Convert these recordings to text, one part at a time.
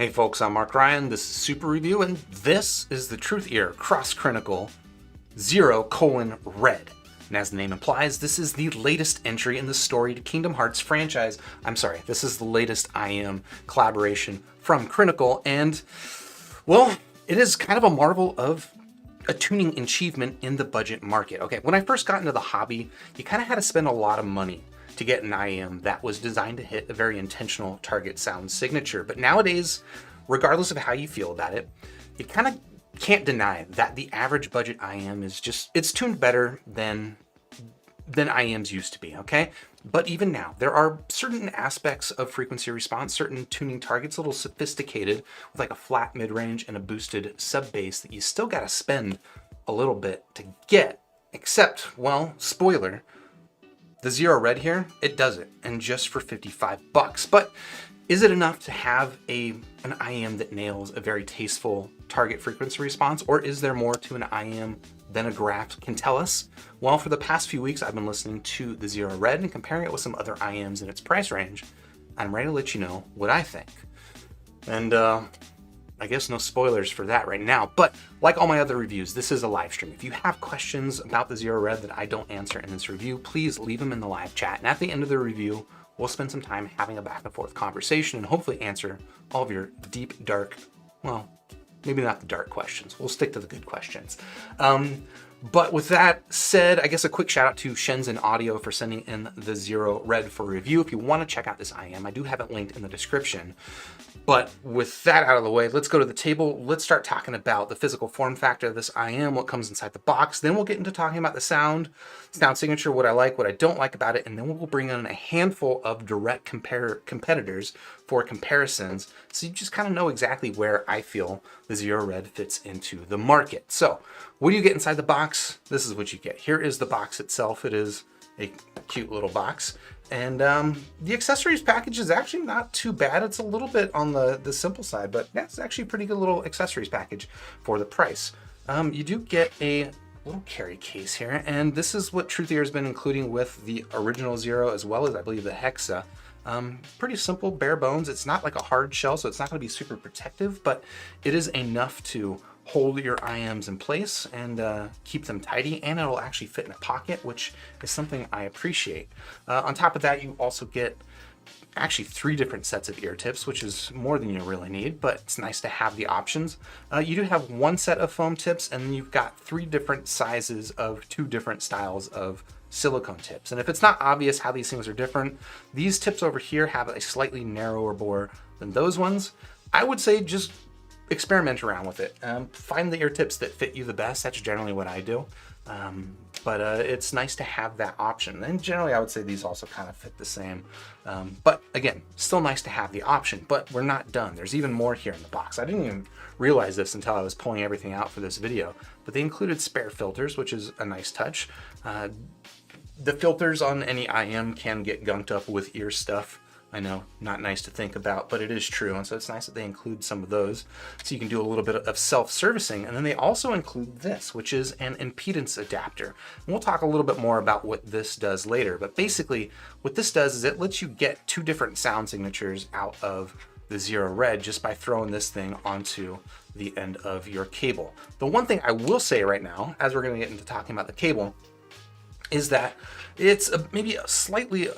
Hey folks, I'm Mark Ryan, this is Super Review, and this is the Truthear Crinacle Zero: Red. And as the name implies, this is the latest entry in the storied Kingdom Hearts franchise. I'm sorry, this is the latest IM collaboration from Crinacle, and, well, it is kind of a marvel of a tuning achievement in the budget market. Okay, when I first got into the hobby, you kind of had to spend a lot of money to get an IM that was designed to hit a very intentional target sound signature. But nowadays, regardless of how you feel about it, you kind of can't deny that the average budget IM is just, it's tuned better than IMs used to be, okay? But even now, there are certain aspects of frequency response, certain tuning targets, a little sophisticated, with like a flat mid-range and a boosted sub-bass that you still gotta spend a little bit to get, except, well, spoiler, the Zero Red here, it does it, and just for $55. But is it enough to have an IM that nails a very tasteful target frequency response, or is there more to an IM than a graph can tell us? Well, for the past few weeks, I've been listening to the Zero Red and comparing it with some other IMs in its price range. I'm ready to let you know what I think. And I guess no spoilers for that right now, but like all my other reviews, this is a live stream. If you have questions about the Zero Red that I don't answer in this review, please leave them in the live chat. And at the end of the review, we'll spend some time having a back and forth conversation and hopefully answer all of your deep, dark, well, maybe not the dark questions. We'll stick to the good questions. But with that said, I guess a quick shout out to Shenzhen Audio for sending in the Zero Red for review. If you want to check out this IM, I do have it linked in the description. But with that out of the way, let's go to the table. Let's start talking about the physical form factor of this IM, what comes inside the box. Then we'll get into talking about the sound signature, what I like, what I don't like about it. And then we'll bring in a handful of direct competitors for comparisons. So you just kind of know exactly where I feel the Zero Red fits into the market. So what do you get inside the box? This is what you get. Here is the box itself. It is a cute little box. And the accessories package is actually not too bad. It's a little bit on the simple side, but yeah, it's actually a pretty good little accessories package for the price. You do get a little carry case here, and this is what Truthear has been including with the original Zero as well as I believe the Hexa. Pretty simple, bare bones. It's not like a hard shell, so it's not going to be super protective, but it is enough to hold your IMs in place and keep them tidy, and it'll actually fit in a pocket, which is something I appreciate. On top of that, you also get actually 3 different sets of ear tips, which is more than you really need, but it's nice to have the options. You do have 1 set of foam tips, and then you've got 3 different sizes of 2 different styles of silicone tips. And if it's not obvious how these things are different, these tips over here have a slightly narrower bore than those ones. I would say just experiment around with it. Find the ear tips that fit you the best. That's generally what I do. But it's nice to have that option. And generally I would say these also kind of fit the same. But again, still nice to have the option, but we're not done. There's even more here in the box. I didn't even realize this until I was pulling everything out for this video, but they included spare filters, which is a nice touch. The filters on any IM can get gunked up with ear stuff. I know, not nice to think about, but it is true. And so it's nice that they include some of those so you can do a little bit of self-servicing. And then they also include this, which is an impedance adapter. And we'll talk a little bit more about what this does later. But basically what this does is it lets you get 2 different sound signatures out of the Zero Red just by throwing this thing onto the end of your cable. The one thing I will say right now, as we're going to get into talking about the cable, is that it's maybe a slightly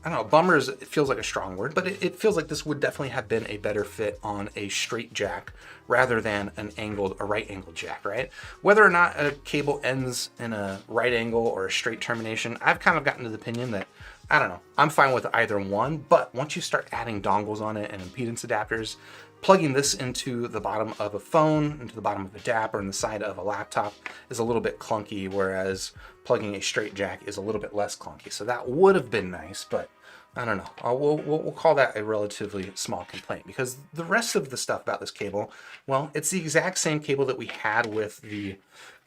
I don't know, bummer is, it feels like a strong word, but it feels like this would definitely have been a better fit on a straight jack rather than a right angled jack, right? Whether or not a cable ends in a right angle or a straight termination, I've kind of gotten to the opinion that, I don't know, I'm fine with either one, but once you start adding dongles on it and impedance adapters, plugging this into the bottom of a phone, into the bottom of a DAP, or in the side of a laptop is a little bit clunky, whereas plugging a straight jack is a little bit less clunky. So that would have been nice, but I don't know. We'll call that a relatively small complaint, because the rest of the stuff about this cable, well, it's the exact same cable that we had with the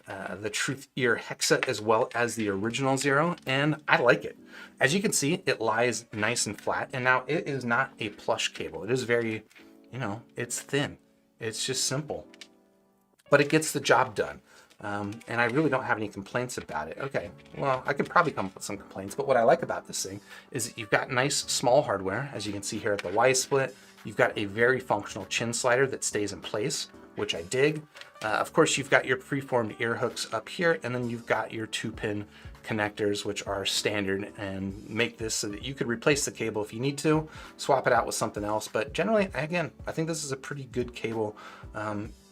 Truthear Hexa as well as the original Zero, and I like it. As you can see, it lies nice and flat, and now it is not a plush cable. It is very, you know, it's thin. It's just simple, but it gets the job done. And I really don't have any complaints about it. Okay, well, I could probably come up with some complaints, but what I like about this thing is that you've got nice small hardware, as you can see here at the Y split. You've got a very functional chin slider that stays in place, which I dig. Of course, you've got your preformed ear hooks up here, and then you've got your 2-pin connectors, which are standard and make this so that you could replace the cable if you need to, swap it out with something else. But generally, again, I think this is a pretty good cable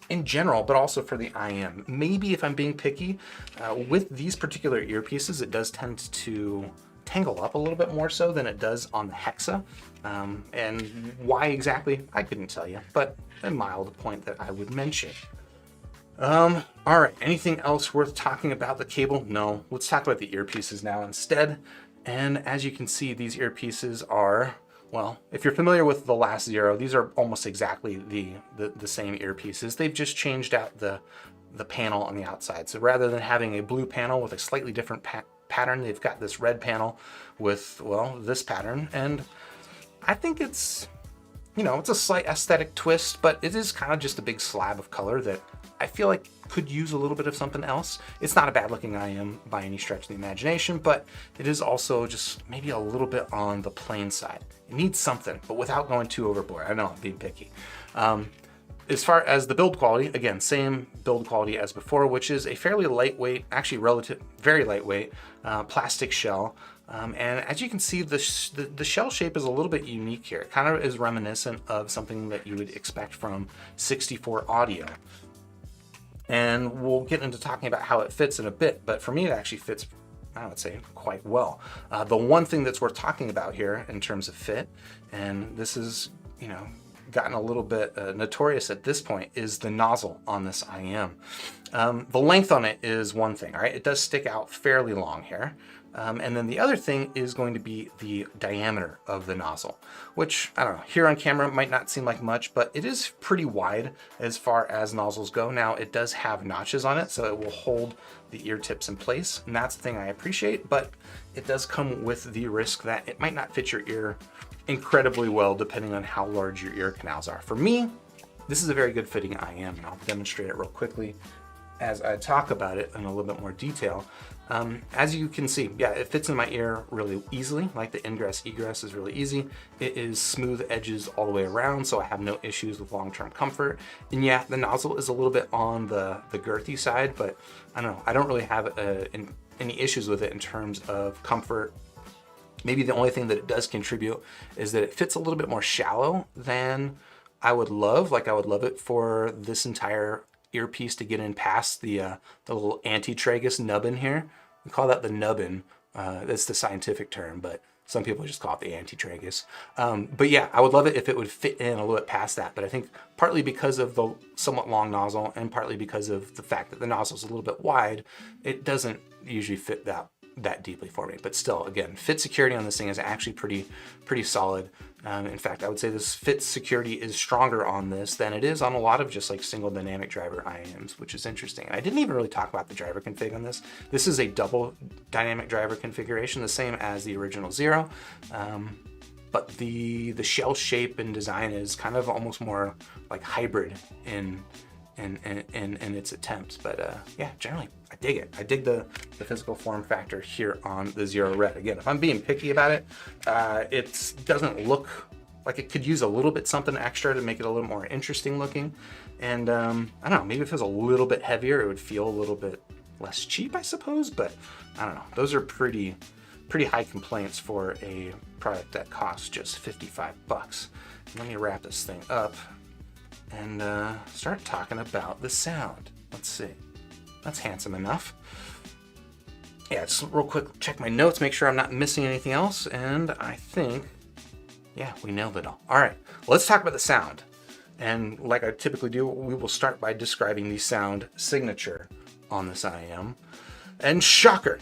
in general, but also for the IM. Maybe if I'm being picky, with these particular earpieces, it does tend to tangle up a little bit more so than it does on the Hexa. And why exactly, I couldn't tell you, but a mild point that I would mention. All right, anything else worth talking about the cable? No, let's talk about the earpieces now instead. And as you can see, these earpieces are, well, if you're familiar with the last Zero, these are almost exactly the same earpieces. They've just changed out the panel on the outside. So rather than having a blue panel with a slightly different pattern, they've got this red panel with, well, this pattern. And I think it's, you know, it's a slight aesthetic twist, but it is kind of just a big slab of color that I feel like could use a little bit of something else. It's not a bad looking IM by any stretch of the imagination, but it is also just maybe a little bit on the plain side. It needs something, but without going too overboard. I know I'm being picky. As far as the build quality, again, same build quality as before, which is a fairly lightweight, actually very lightweight plastic shell. And as you can see, the shell shape is a little bit unique here. It kind of is reminiscent of something that you would expect from 64 audio. And we'll get into talking about how it fits in a bit, but for me, it actually fits, I would say, quite well. The one thing that's worth talking about here in terms of fit, and this is, you know, gotten a little bit notorious at this point, is the nozzle on this IM. The length on it is one thing, all right? It does stick out fairly long here. And then the other thing is going to be the diameter of the nozzle, which, I don't know, here on camera might not seem like much, but it is pretty wide as far as nozzles go. Now, it does have notches on it, so it will hold the ear tips in place, and that's the thing I appreciate, but it does come with the risk that it might not fit your ear incredibly well, depending on how large your ear canals are. For me, this is a very good fitting IM, and I'll demonstrate it real quickly as I talk about it in a little bit more detail. As you can see, yeah, it fits in my ear really easily. Like the ingress egress is really easy. It is smooth edges all the way around, so I have no issues with long-term comfort. And yeah, the nozzle is a little bit on the girthy side, but I don't know, I don't really have any issues with it in terms of comfort. Maybe the only thing that it does contribute is that it fits a little bit more shallow than I would love. Like I would love it for this entire earpiece to get in past the little antitragus nubbin here. We call that the nubbin. That's the scientific term, but some people just call it the antitragus. But yeah, I would love it if it would fit in a little bit past that. But I think partly because of the somewhat long nozzle and partly because of the fact that the nozzle is a little bit wide, it doesn't usually fit that deeply for me. But still, again, fit security on this thing is actually pretty solid. In fact, I would say this fit security is stronger on this than it is on a lot of just like single dynamic driver IMs, which is interesting. And I didn't even really talk about the driver config on this. This is a double dynamic driver configuration, the same as the original Zero. But the shell shape and design is kind of almost more like hybrid in its attempts. But yeah, generally I dig it. I dig the physical form factor here on the Zero Red. Again, if I'm being picky about it, it doesn't look like it could use a little bit something extra to make it a little more interesting looking. And I don't know, maybe if it was a little bit heavier, it would feel a little bit less cheap, I suppose. But I don't know, those are pretty high complaints for a product that costs just 55 bucks. Let me wrap this thing up and start talking about the sound. Let's see. That's handsome enough. Yeah, just real quick, check my notes, make sure I'm not missing anything else, and I think, yeah, we nailed it all. All right, let's talk about the sound. And like I typically do, we will start by describing the sound signature on this IM. And shocker,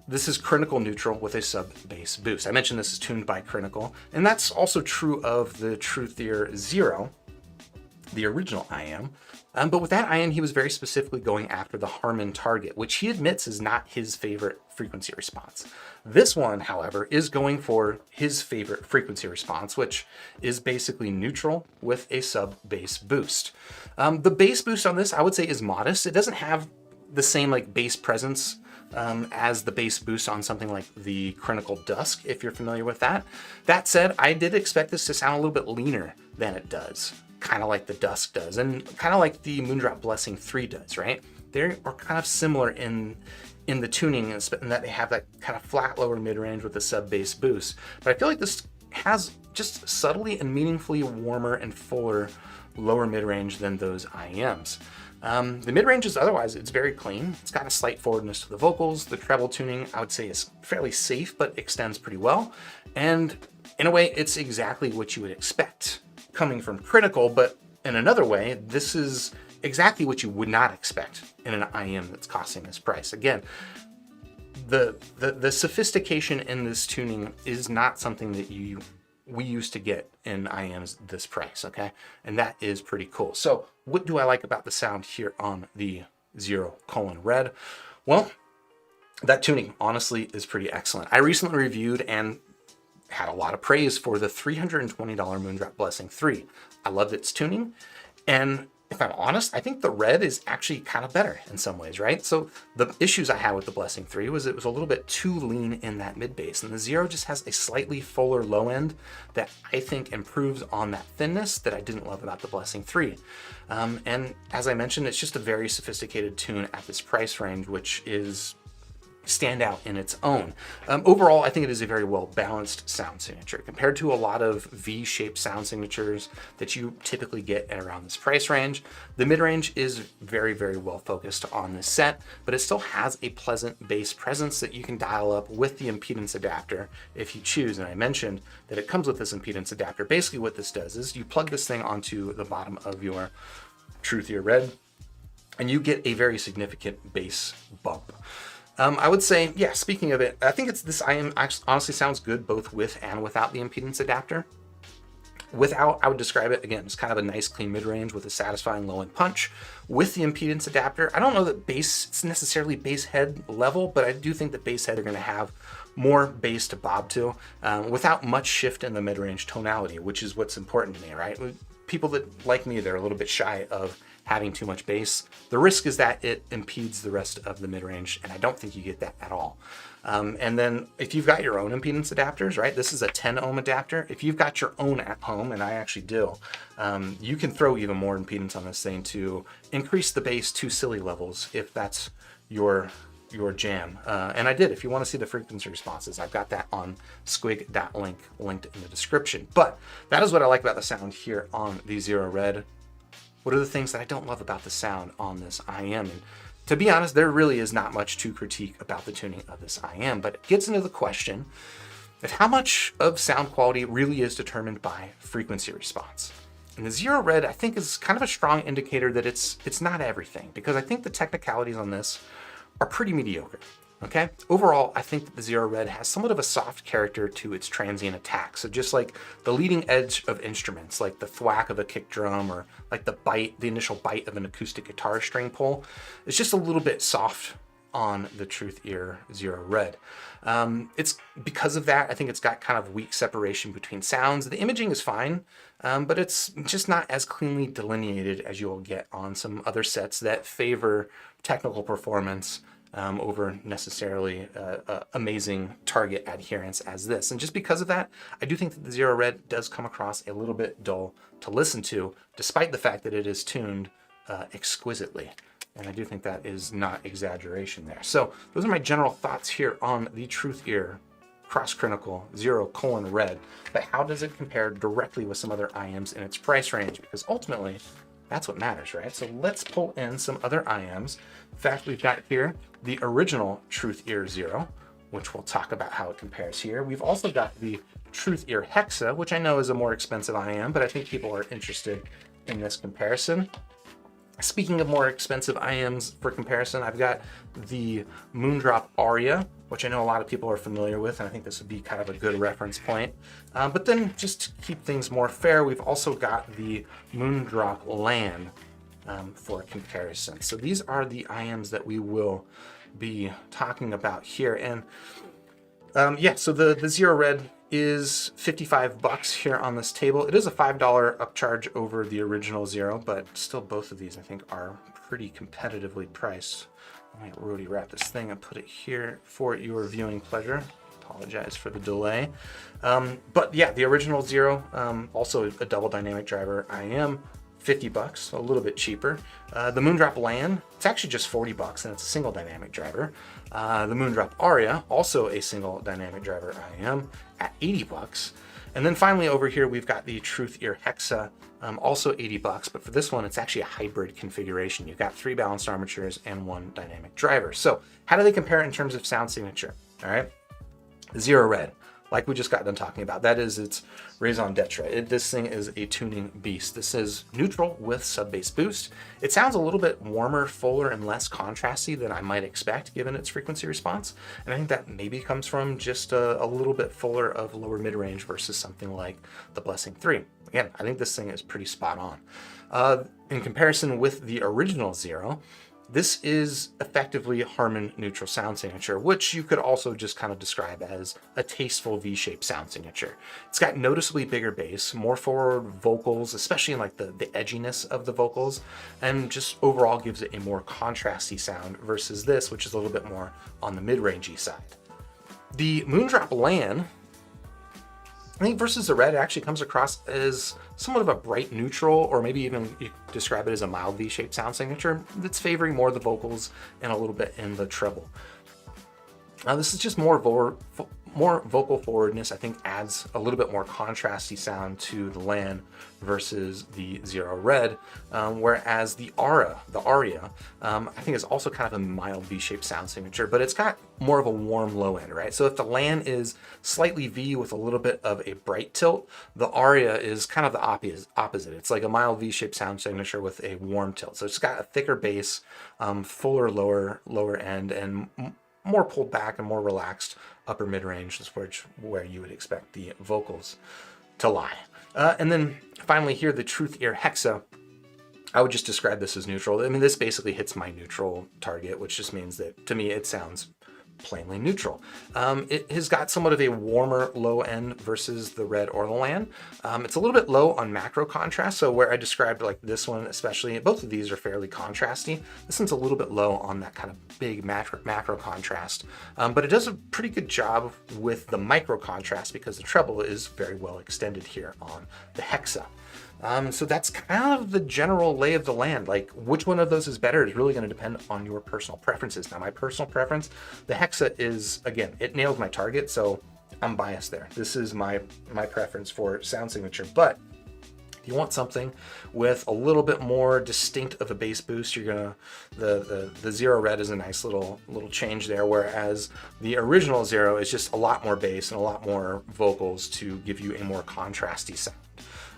this is critical neutral with a sub-bass boost. I mentioned this is tuned by Crinacle, and that's also true of the Truthear Zero, the original IM. But with that IM, he was very specifically going after the Harman target, which he admits is not his favorite frequency response. This one, however, is going for his favorite frequency response, which is basically neutral with a sub-bass boost. The bass boost on this, I would say, is modest. It doesn't have the same like bass presence as the bass boost on something like the Crinacle Dusk, if you're familiar with that. That said, I did expect this to sound a little bit leaner than it does, kind of like the Dusk does, and kind of like the Moondrop Blessing 3 does, right? They are kind of similar in the tuning, in that they have that kind of flat lower mid-range with the sub-bass boost. But I feel like this has just subtly and meaningfully warmer and fuller lower mid-range than those IEMs. The mid-range is otherwise, it's very clean. It's got a slight forwardness to the vocals. The treble tuning, I would say, is fairly safe, but extends pretty well. And in a way, it's exactly what you would expect coming from Crinacle, but in another way, this is exactly what you would not expect in an IEM that's costing this price. Again, the sophistication in this tuning is not something that we used to get in IEMs this price, okay? And that is pretty cool. So what do I like about the sound here on the Zero Red? Well, that tuning honestly is pretty excellent. I recently reviewed and had a lot of praise for the $320 Moondrop Blessing 3. I loved its tuning, and if I'm honest, I think the red is actually kind of better in some ways, right? So the issues I had with the Blessing 3 was it was a little bit too lean in that mid bass, and the Zero just has a slightly fuller low end that I think improves on that thinness that I didn't love about the Blessing 3. And as I mentioned, it's just a very sophisticated tune at this price range, which is stand out in its own. Overall, I think it is a very well-balanced sound signature compared to a lot of V-shaped sound signatures that you typically get at around this price range. The mid-range is very, very well focused on this set, but it still has a pleasant bass presence that you can dial up with the impedance adapter if you choose. And I mentioned that it comes with this impedance adapter. Basically what this does is you plug this thing onto the bottom of your Truthear Red, and you get a very significant bass bump. I would say, yeah, speaking of it, I think this IEM honestly sounds good both with and without the impedance adapter. Without, I would describe it, again, as kind of a nice clean mid-range with a satisfying low-end punch. With the impedance adapter, I don't know that bass, it's necessarily bass head level, but I do think that bass head are going to have more bass to bob to without much shift in the mid-range tonality, which is what's important to me, right? People that, like me, they're a little bit shy of having too much bass. The risk is that it impedes the rest of the mid-range, and I don't think you get that at all. And then if you've got your own impedance adapters, right, this is a 10 ohm adapter. If you've got your own at home, and I actually do, you can throw even more impedance on this thing to increase the bass to silly levels if that's your jam. And I did. If you want to see the frequency responses, I've got that on squig.link linked in the description. But that is what I like about the sound here on the Zero Red. What are the things that I don't love about the sound on this IEM? And to be honest, there really is not much to critique about the tuning of this IEM, but it gets into the question of how much of sound quality really is determined by frequency response. And the Zero Red, I think, is kind of a strong indicator that it's not everything, because I think the technicalities on this are pretty mediocre. Okay. Overall, I think that the Zero Red has somewhat of a soft character to its transient attack. So just like the leading edge of instruments, like the thwack of a kick drum or like the initial bite of an acoustic guitar string pull, it's just a little bit soft on the Truthear Zero Red. It's because of that, I think it's got kind of weak separation between sounds. The imaging is fine, but it's just not as cleanly delineated as you'll get on some other sets that favor technical performance over necessarily amazing target adherence as this. And just because of that, I do think that the Zero Red does come across a little bit dull to listen to, despite the fact that it is tuned exquisitely. And I do think that is not exaggeration there. So those are my general thoughts here on the Truthear Crinacle Zero Red. But how does it compare directly with some other IEMs in its price range? Because ultimately, that's what matters, right? So let's pull in some other IEMs. In fact, we've got here the original Truthear Zero, which we'll talk about how it compares here. We've also got the Truthear Hexa, which I know is a more expensive IEM, but I think people are interested in this comparison. Speaking of more expensive IEMs for comparison, I've got the Moondrop Aria, which I know a lot of people are familiar with, and I think this would be kind of a good reference point. But then just to keep things more fair, we've also got the Moondrop Land for comparison. So these are the IEMs that we will be talking about here. And yeah, so the Zero Red is $55 here on this table. It is a $5 upcharge over the original Zero, but still both of these I think are pretty competitively priced Let me Rudy wrap this thing and put it here for your viewing pleasure. Apologize for the delay. But yeah, the original Zero, also a double dynamic driver IM, $50, a little bit cheaper. The Moondrop LAN, it's actually just $40 and it's a single dynamic driver. The Moondrop Aria, also a single dynamic driver IM at $80. And then finally over here, we've got the Truthear Hexa, also $80, but for this one, it's actually a hybrid configuration. You've got 3 balanced armatures and 1 dynamic driver. So how do they compare in terms of sound signature? All right, Zero Red, like we just got done talking about, that is its raison d'etre. This thing is a tuning beast. This is neutral with sub-bass boost. It sounds a little bit warmer, fuller, and less contrasty than I might expect given its frequency response. And I think that maybe comes from just a little bit fuller of lower mid-range versus something like the Blessing 3. Again, I think this thing is pretty spot on. In comparison with the original Zero, this is effectively Harman neutral sound signature, which you could also just kind of describe as a tasteful V-shaped sound signature. It's got noticeably bigger bass, more forward vocals, especially in like the edginess of the vocals, and just overall gives it a more contrasty sound versus this, which is a little bit more on the mid-rangey side. The Moondrop LAN, I think versus the Red, it actually comes across as somewhat of a bright neutral, or maybe even you describe it as a mild V-shaped sound signature that's favoring more of the vocals and a little bit in the treble. This is just more vocal forwardness, I think adds a little bit more contrasty sound to the LAN versus the Zero Red, whereas the Aria, I think is also kind of a mild V-shaped sound signature, but it's got more of a warm low end, right? So if the LAN is slightly V with a little bit of a bright tilt, the Aria is kind of the opposite. It's like a mild V-shaped sound signature with a warm tilt. So it's got a thicker bass, fuller lower end, and more pulled back and more relaxed upper mid-range is where you would expect the vocals to lie. And then finally here, the Truthear Hexa, I would just describe this as neutral. I mean, this basically hits my neutral target, which just means that to me it sounds plainly neutral. It has got somewhat of a warmer low end versus the Red or the LAN. It's a little bit low on macro contrast, so where I described like this one especially, both of these are fairly contrasty. This one's a little bit low on that kind of big macro contrast, but it does a pretty good job with the micro contrast because the treble is very well extended here on the Hexa. So that's kind of the general lay of the land. Like which one of those is better is really going to depend on your personal preferences. Now, my personal preference, the Hexa is, again, it nailed my target, so I'm biased there. This is my preference for sound signature. But if you want something with a little bit more distinct of a bass boost, you're gonna the Zero Red is a nice little change there, whereas the original Zero is just a lot more bass and a lot more vocals to give you a more contrasty sound.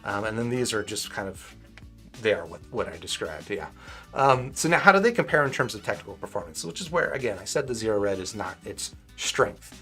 And then these are just kind of there with what I described, yeah. So now how do they compare in terms of technical performance? Which is where, again, I said the Zero Red is not its strength.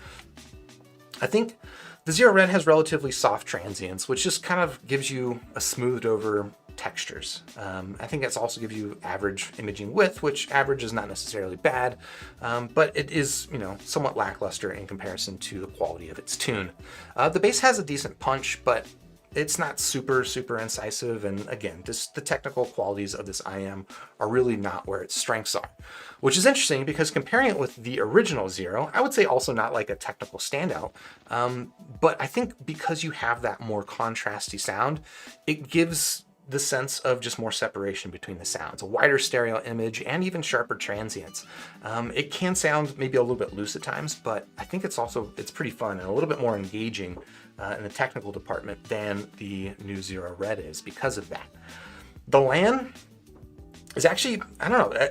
I think the Zero Red has relatively soft transients, which just kind of gives you a smoothed over textures. I think it's also gives you average imaging width, which average is not necessarily bad, but it is, somewhat lackluster in comparison to the quality of its tune. The bass has a decent punch, but it's not super incisive, and again, the technical qualities of this IM are really not where its strengths are, which is interesting because comparing it with the original Zero, I would say also not like a technical standout, but I think because you have that more contrasty sound, it gives the sense of just more separation between the sounds, a wider stereo image, and even sharper transients. It can sound maybe a little bit loose at times, but I think it's pretty fun and a little bit more engaging in the technical department than the new Zero Red is because of that. The LAN is actually, I don't know,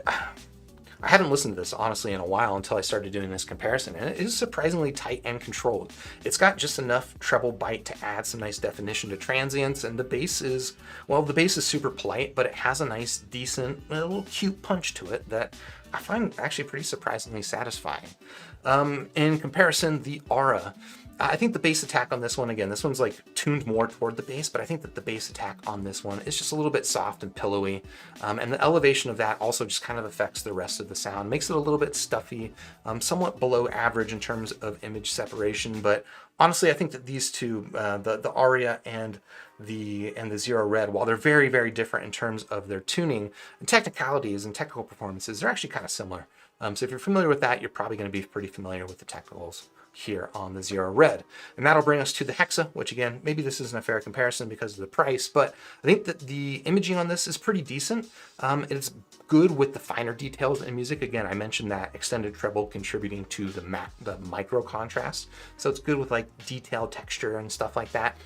I haven't listened to this honestly in a while until I started doing this comparison, and it is surprisingly tight and controlled. It's got just enough treble bite to add some nice definition to transients, and the bass is super polite, but it has a nice, decent, a little cute punch to it that I find actually pretty surprisingly satisfying. In comparison, the Aura, I think the bass attack on this one, again, this one's like tuned more toward the bass, but I think that the bass attack on this one is just a little bit soft and pillowy. And the elevation of that also just kind of affects the rest of the sound, makes it a little bit stuffy, somewhat below average in terms of image separation. But honestly, I think that these two, the Aria and the Zero Red, while they're very different in terms of their tuning and technicalities and technical performances, they're actually kind of similar So if you're familiar with that, you're probably going to be pretty familiar with the technicals here on the Zero Red. And that'll bring us to the Hexa, which again, maybe this isn't a fair comparison because of the price, but I think that the imaging on this is pretty decent. It's good with the finer details in music. Again, I mentioned that extended treble contributing to the micro contrast. So it's good with like detailed texture and stuff like that.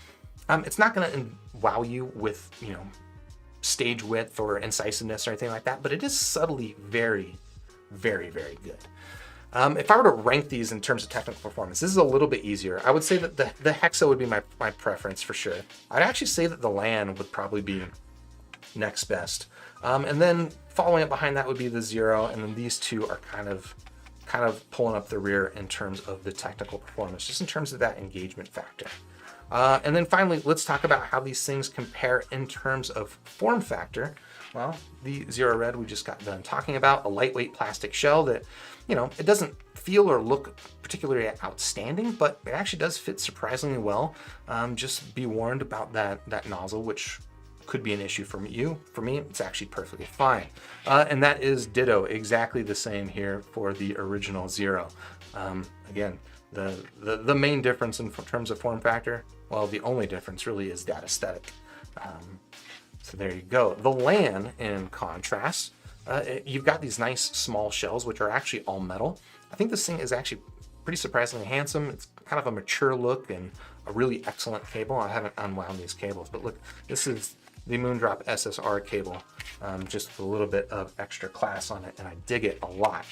It's not going to wow you with, stage width or incisiveness or anything like that, but it is subtly very, very, very good. If I were to rank these in terms of technical performance, this is a little bit easier. I would say that the Hexa would be my preference for sure. I'd actually say that the LAN would probably be next best. And then following up behind that would be the Zero, and then these two are kind of pulling up the rear in terms of the technical performance, just in terms of that engagement factor. And then finally, let's talk about how these things compare in terms of form factor. Well, the Zero Red we just got done talking about, a lightweight plastic shell that, it doesn't feel or look particularly outstanding, but it actually does fit surprisingly well. Just be warned about that nozzle, which could be an issue for you. For me, it's actually perfectly fine. And that is ditto, exactly the same here for the original Zero. Again, the main difference in terms of form factor, well, the only difference really is that aesthetic. So there you go. The LAN, in contrast, you've got these nice small shells, which are actually all metal. I think this thing is actually pretty surprisingly handsome. It's kind of a mature look and a really excellent cable. I haven't unwound these cables, but look, this is the Moondrop SSR cable, just with a little bit of extra class on it, and I dig it a lot.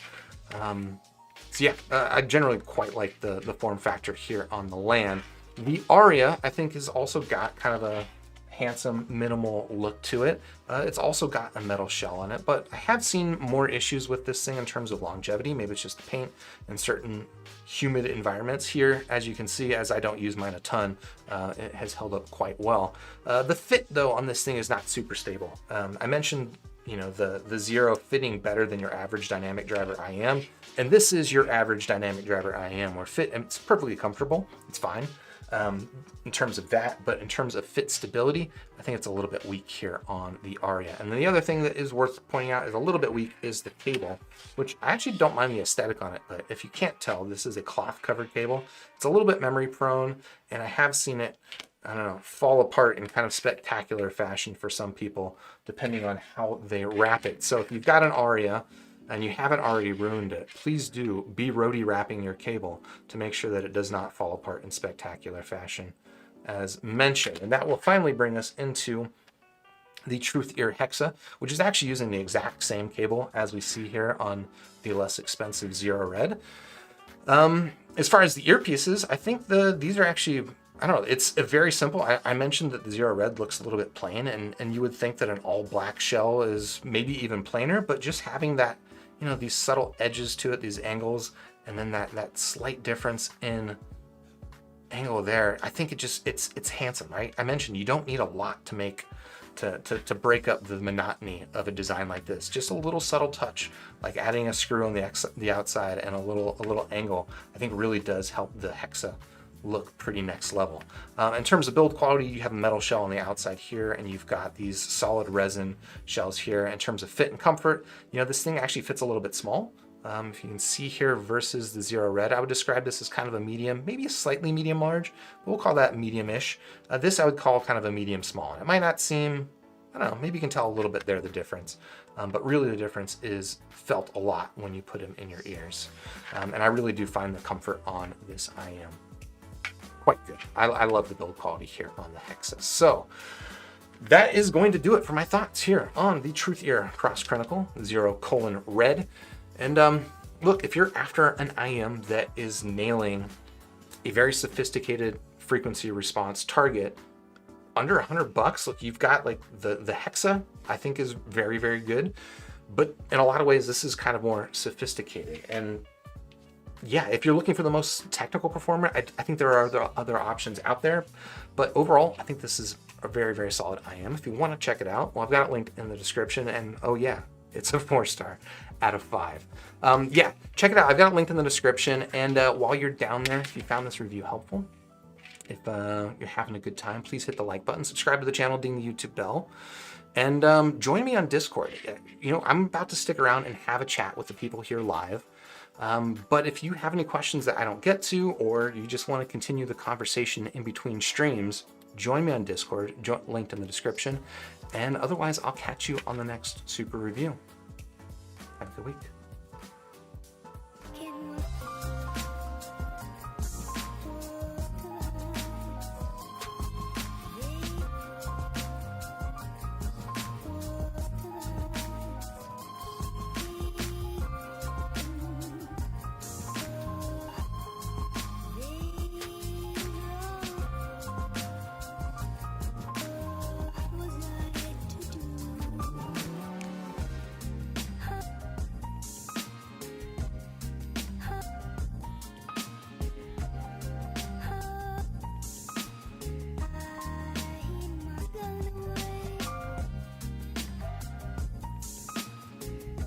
So yeah, I generally quite like the form factor here on the LAN. The Aria, I think, has also got kind of a handsome, minimal look to it. It's also got a metal shell on it, but I have seen more issues with this thing in terms of longevity. Maybe it's just the paint in certain humid environments. Here, as you can see, as I don't use mine a ton, it has held up quite well. The fit, though, on this thing is not super stable. I mentioned the Zero fitting better than your average dynamic driver IM, and this is your average dynamic driver IM, where fit, it's perfectly comfortable, it's fine in terms of that, but in terms of fit stability, I think it's a little bit weak here on the Aria. And then the other thing that is worth pointing out is a little bit weak is the cable, which I actually don't mind the aesthetic on it, but if you can't tell, this is a cloth covered cable. It's a little bit memory prone, and I have seen it, I don't know, fall apart in kind of spectacular fashion for some people, depending on how they wrap it. So if you've got an Aria and you haven't already ruined it, please do be roadie wrapping your cable to make sure that it does not fall apart in spectacular fashion, as mentioned. And that will finally bring us into the Truthear Hexa, which is actually using the exact same cable as we see here on the less expensive Zero Red. As far as the earpieces, I think these are actually, I don't know, it's very simple. I mentioned that the Zero Red looks a little bit plain, and you would think that an all black shell is maybe even plainer, but just having that, these subtle edges to it, these angles, and then that slight difference in angle there, I think it's handsome, right? I mentioned you don't need a lot to make to break up the monotony of a design like this. Just a little subtle touch, like adding a screw on the outside and a little angle, I think really does help the Hexa look pretty next level. In terms of build quality, you have a metal shell on the outside here, and you've got these solid resin shells here. In terms of fit and comfort, this thing actually fits a little bit small. If you can see here versus the Zero Red, I would describe this as kind of a medium, maybe a slightly medium large, but we'll call that medium-ish. This I would call kind of a medium small. It might not seem, I don't know, maybe you can tell a little bit there the difference, but really the difference is felt a lot when you put them in your ears. And I really do find the comfort on this IM quite good. I love the build quality here on the Hexa. So that is going to do it for my thoughts here on the Truthear Cross Crinacle Zero Red. And look, if you're after an IM that is nailing a very sophisticated frequency response target under $100, look, you've got like the Hexa, I think is very, very good. But in a lot of ways, this is kind of more sophisticated. And yeah, if you're looking for the most technical performer, I think there are other options out there. But overall, I think this is a very, very solid IM. If you want to check it out, well, I've got it linked in the description. And oh yeah, it's a 4-star out of 5. Yeah, check it out. I've got it linked in the description. And while you're down there, if you found this review helpful, If you're having a good time, please hit the like button, subscribe to the channel, ding the YouTube bell, and join me on Discord. You know, I'm about to stick around and have a chat with the people here live. But if you have any questions that I don't get to, or you just want to continue the conversation in between streams, join me on Discord, linked in the description. And otherwise, I'll catch you on the next super review. Have a good week.